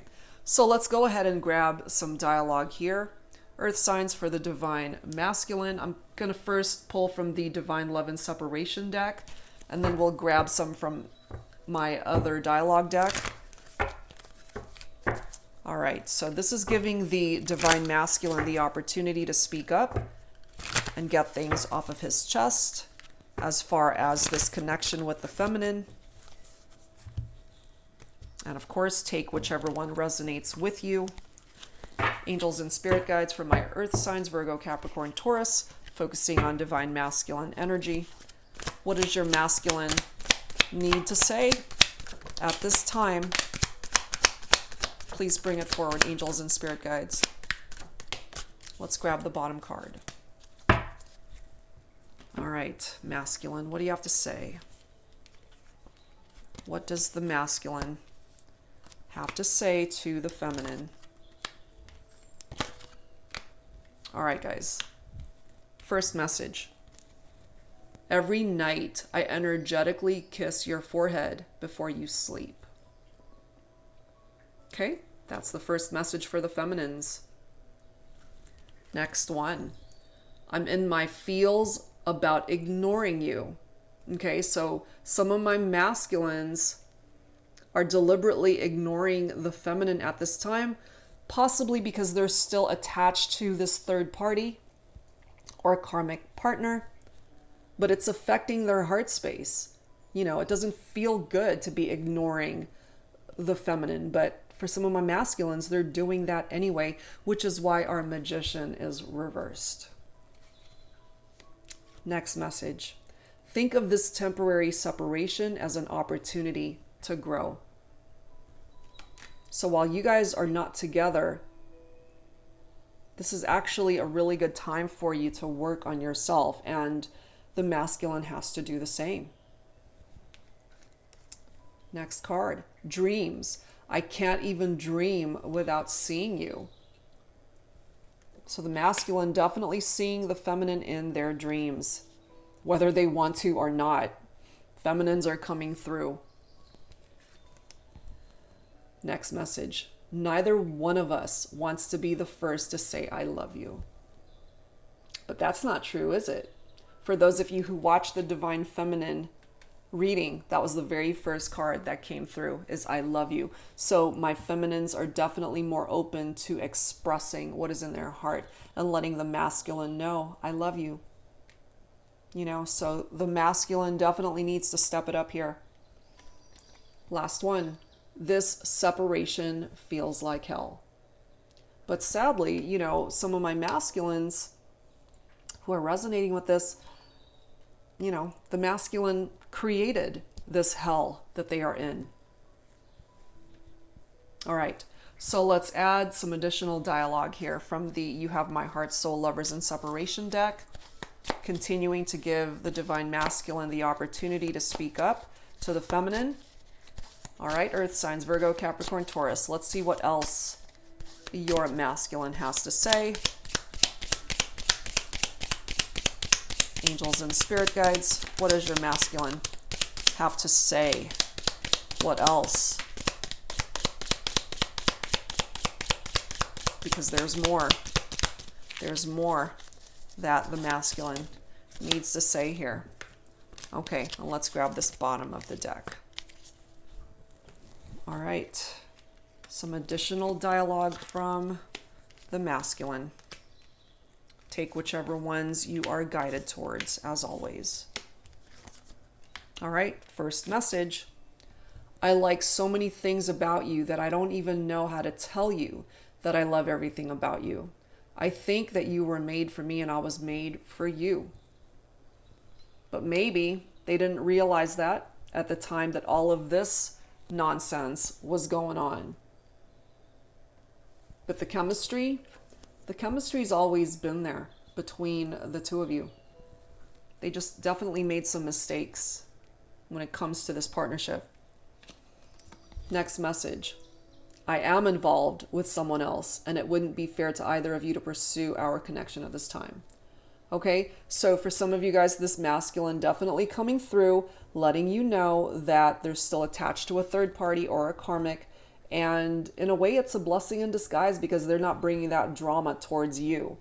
So let's go ahead and grab some dialogue here. Earth signs for the divine masculine. I'm going to first pull from the Divine Love and Separation deck, and then we'll grab some from my other dialogue deck. All right, so this is giving the divine masculine the opportunity to speak up and get things off of his chest as far as this connection with the feminine. And of course, take whichever one resonates with you. Angels and spirit guides for my earth signs, Virgo, Capricorn, Taurus, focusing on divine masculine energy. What does your masculine need to say at this time? Please bring it forward, angels and spirit guides. Let's grab the bottom card. All right, masculine, what do you have to say? What does the masculine have to say to the feminine? All right, guys. First message. Every night I energetically kiss your forehead before you sleep. Okay, that's the first message for the feminines. Next one. I'm in my feels about ignoring you. Okay, so some of my masculines are deliberately ignoring the feminine at this time, possibly because they're still attached to this third party or karmic partner, but it's affecting their heart space. You know, it doesn't feel good to be ignoring the feminine, but for some of my masculines, they're doing that anyway, which is why our magician is reversed. Next message. Think of this temporary separation as an opportunity to grow. So while you guys are not together, this is actually a really good time for you to work on yourself, and the masculine has to do the same. Next card, dreams. I can't even dream without seeing you. So the masculine definitely seeing the feminine in their dreams, whether they want to or not. Feminines are coming through. Next message. Neither one of us wants to be the first to say, I love you. But that's not true, is it? For those of you who watched the Divine Feminine reading, that was the very first card that came through, is I love you. So my feminines are definitely more open to expressing what is in their heart and letting the masculine know, I love you. You know, so the masculine definitely needs to step it up here. Last one. This separation feels like hell. But sadly, you know, some of my masculines who are resonating with this, you know, the masculine created this hell that they are in. All right, so let's add some additional dialogue here from the You Have My Heart, Soul, Lovers, and Separation deck, continuing to give the divine masculine the opportunity to speak up to the feminine. All right, earth signs, Virgo, Capricorn, Taurus. Let's see what else your masculine has to say. Angels and spirit guides, what does your masculine have to say? What else? Because there's more. There's more that the masculine needs to say here. Okay, well, let's grab this bottom of the deck. All right, some additional dialogue from the masculine. Take whichever ones you are guided towards, as always. All right, first message. I like so many things about you that I don't even know how to tell you that I love everything about you. I think that you were made for me and I was made for you. But maybe they didn't realize that at the time that all of this nonsense was going on. But the chemistry's always been there between the two of you. They just definitely made some mistakes when it comes to this partnership. Next message. I am involved with someone else, and it wouldn't be fair to either of you to pursue our connection at this time. Okay, so for some of you guys, this masculine definitely coming through, letting you know that they're still attached to a third party or a karmic, And in a way, it's a blessing in disguise because they're not bringing that drama towards you.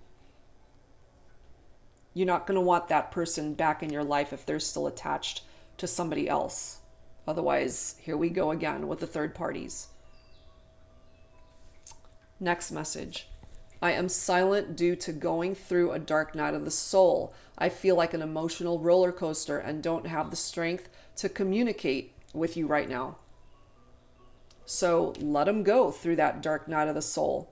You're not going to want that person back in your life if they're still attached to somebody else. Otherwise, here we go again with the third parties. Next message. I am silent due to going through a dark night of the soul. I feel like an emotional roller coaster and don't have the strength to communicate with you right now. So let them go through that dark night of the soul.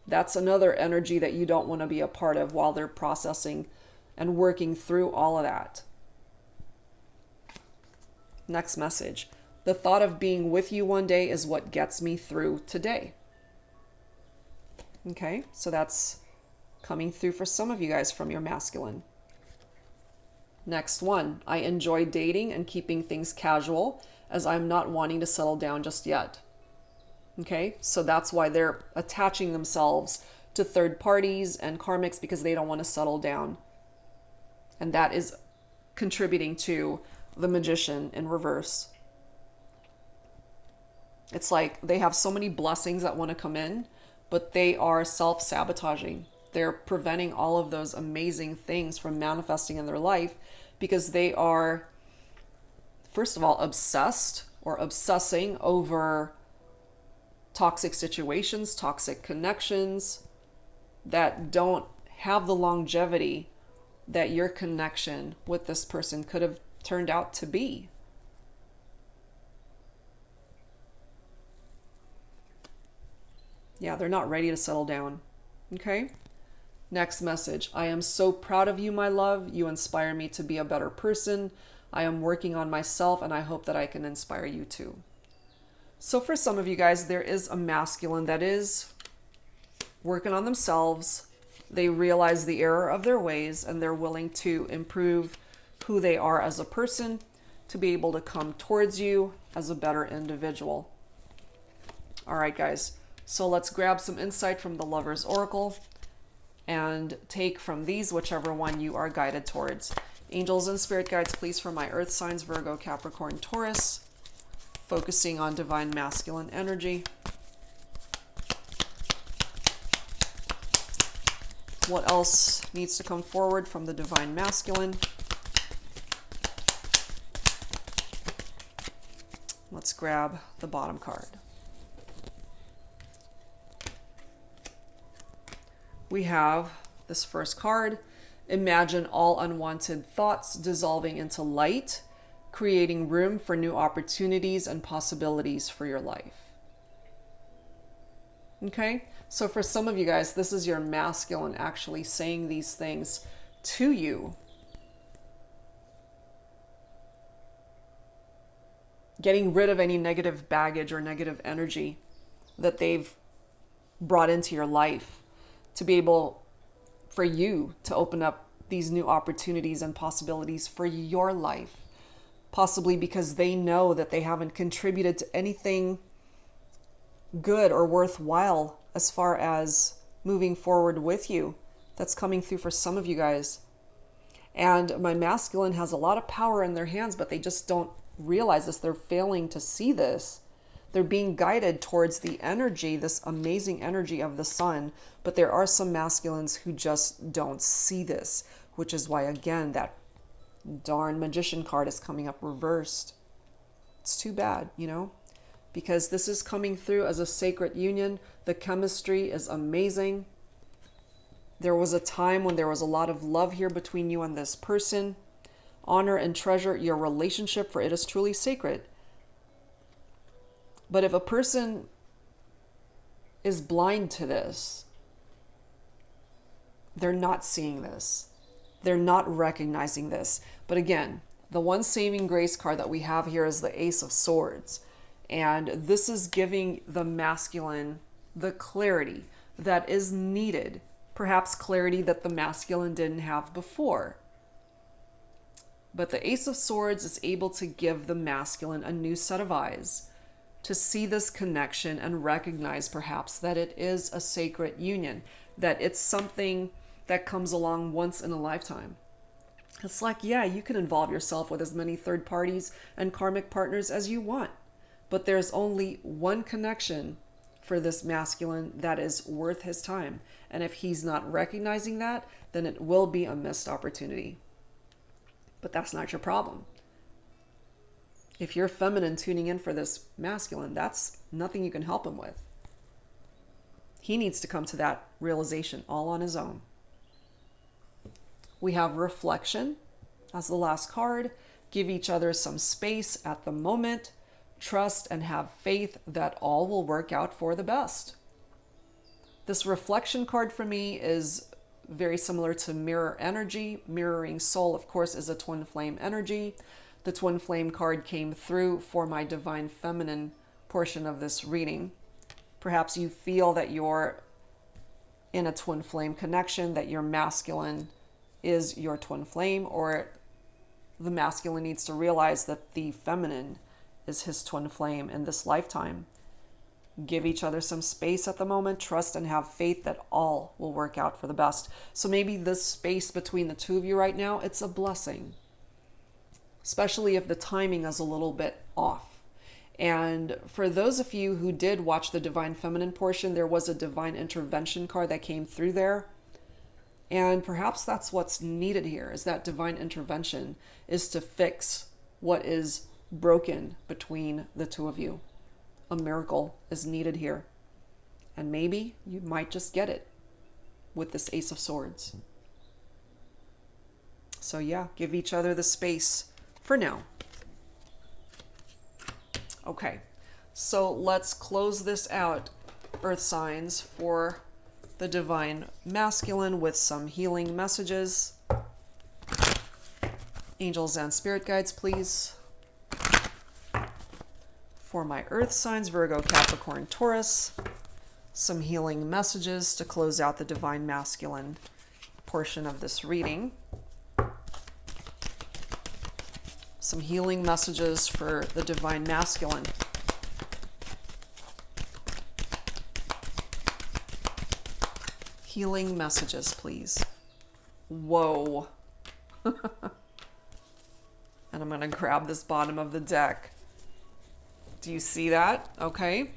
That's another energy that you don't want to be a part of while they're processing and working through all of that. Next message. The thought of being with you one day is what gets me through today. Okay, so that's coming through for some of you guys from your masculine. Next one. I enjoy dating and keeping things casual as I'm not wanting to settle down just yet. Okay, so that's why they're attaching themselves to third parties and karmics because they don't want to settle down. And that is contributing to the Magician in reverse. It's like they have so many blessings that want to come in, but they are self-sabotaging. They're preventing all of those amazing things from manifesting in their life because they are, first of all, obsessed or obsessing over toxic situations, toxic connections that don't have the longevity that your connection with this person could have turned out to be. Yeah, they're not ready to settle down. Okay? Next message. I am so proud of you, my love. You inspire me to be a better person. I am working on myself and I hope that I can inspire you too. So for some of you guys, there is a masculine that is working on themselves. They realize the error of their ways and they're willing to improve who they are as a person to be able to come towards you as a better individual. All right, guys. So let's grab some insight from the Lover's Oracle and take from these whichever one you are guided towards. Angels and spirit guides, please, for my earth signs, Virgo, Capricorn, Taurus, focusing on divine masculine energy. What else needs to come forward from the divine masculine? Let's grab the bottom card. We have this first card. Imagine all unwanted thoughts dissolving into light, creating room for new opportunities and possibilities for your life. Okay, so for some of you guys, this is your masculine actually saying these things to you. Getting rid of any negative baggage or negative energy that they've brought into your life to be able for you to open up these new opportunities and possibilities for your life. Possibly because they know that they haven't contributed to anything good or worthwhile as far as moving forward with you. That's coming through for some of you guys. And my masculine has a lot of power in their hands, but they just don't realize this. They're failing to see this. They're being guided towards the energy, this amazing energy of the sun. But there are some masculines who just don't see this, which is why, again, that darn Magician card is coming up reversed. It's too bad, you know, because this is coming through as a sacred union. The chemistry is amazing. There was a time when there was a lot of love here between you and this person. Honor and treasure your relationship, for it is truly sacred. But if a person is blind to this, they're not seeing this. They're not recognizing this. But again, the one saving grace card that we have here is the Ace of Swords. And this is giving the masculine the clarity that is needed. Perhaps clarity that the masculine didn't have before. But the Ace of Swords is able to give the masculine a new set of eyes to see this connection and recognize perhaps that it is a sacred union, that it's something that comes along once in a lifetime. It's like, yeah, you can involve yourself with as many third parties and karmic partners as you want, But there's only one connection for this masculine that is worth his time. And if he's not recognizing that, then it will be a missed opportunity. But that's not your problem. If you're feminine tuning in for this masculine, that's nothing you can help him with. He needs to come to that realization all on his own. We have reflection as the last card. Give each other some space at the moment. Trust and have faith that all will work out for the best. This reflection card for me is very similar to mirror energy. Mirroring soul, of course, is a twin flame energy. The twin flame card came through for my divine feminine portion of this reading. Perhaps you feel that you're in a twin flame connection, that your masculine is your twin flame, or the masculine needs to realize that the feminine is his twin flame in this lifetime. Give each other some space at the moment. Trust and have faith that all will work out for the best. So maybe this space between the two of you right now, it's a blessing. Especially if the timing is a little bit off. And for those of you who did watch the Divine Feminine portion, there was a Divine Intervention card that came through there. And perhaps that's what's needed here, is that divine intervention is to fix what is broken between the two of you. A miracle is needed here. And maybe you might just get it with this Ace of Swords. So yeah, give each other the space for now. Okay, so let's close this out, Earth signs, for the Divine Masculine with some healing messages. Angels and spirit guides, please. For my Earth signs, Virgo, Capricorn, Taurus, some healing messages to close out the Divine Masculine portion of this reading. Some healing messages for the Divine Masculine. Healing messages, please. Whoa. And I'm going to grab this bottom of the deck. Do you see that? Okay.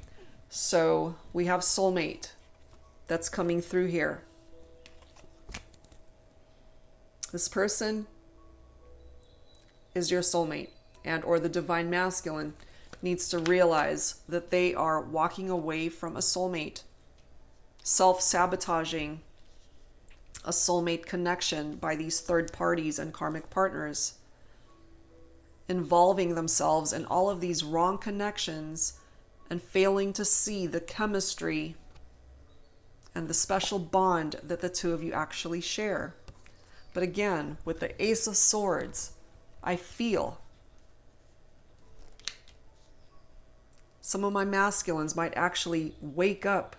So we have soulmate that's coming through here. This person is your soulmate, and or the Divine Masculine needs to realize that they are walking away from a soulmate, self-sabotaging a soulmate connection by these third parties and karmic partners, involving themselves in all of these wrong connections and failing to see the chemistry and the special bond that the two of you actually share. But again, with the Ace of Swords, I feel some of my masculines might actually wake up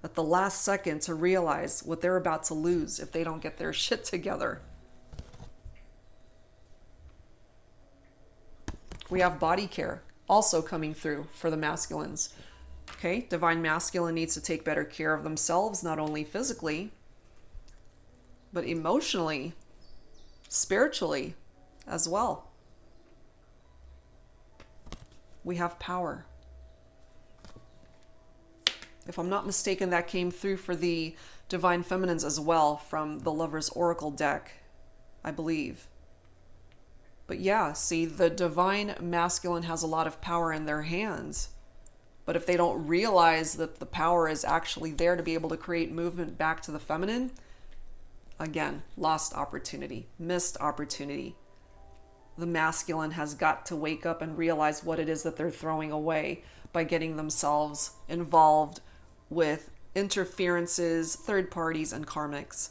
at the last second to realize what they're about to lose if they don't get their shit together. We have body care also coming through for the masculines. Okay, Divine Masculine needs to take better care of themselves, not only physically, but emotionally, spiritually as well. We have power. If I'm not mistaken, that came through for the Divine Feminines as well from the Lover's Oracle deck, I believe. But yeah, see, the Divine Masculine has a lot of power in their hands. But if they don't realize that the power is actually there to be able to create movement back to the feminine, again, lost opportunity, missed opportunity. The masculine has got to wake up and realize what it is that they're throwing away by getting themselves involved with interferences, third parties, and karmics.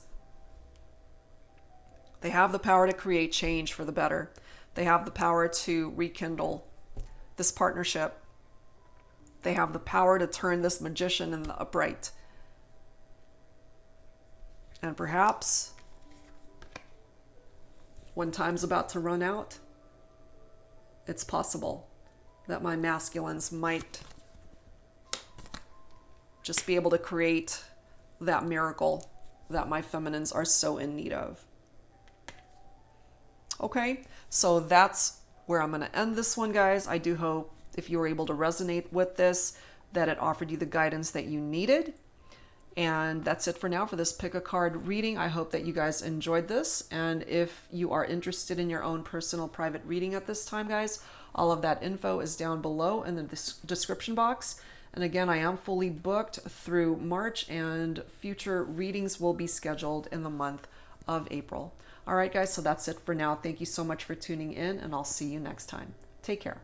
They have the power to create change for the better. They have the power to rekindle this partnership. They have the power to turn this magician in the upright. And perhaps when time's about to run out, it's possible that my masculines might just be able to create that miracle that my feminines are so in need of. Okay, so that's where I'm going to end this one, guys. I do hope if you were able to resonate with this, that it offered you the guidance that you needed. And that's it for now for this pick a card reading. I hope that you guys enjoyed this. And if you are interested in your own personal private reading at this time, guys, all of that info is down below in the description box. And again, I am fully booked through March, and future readings will be scheduled in the month of April. All right, guys, so that's it for now. Thank you so much for tuning in, and I'll see you next time. Take care.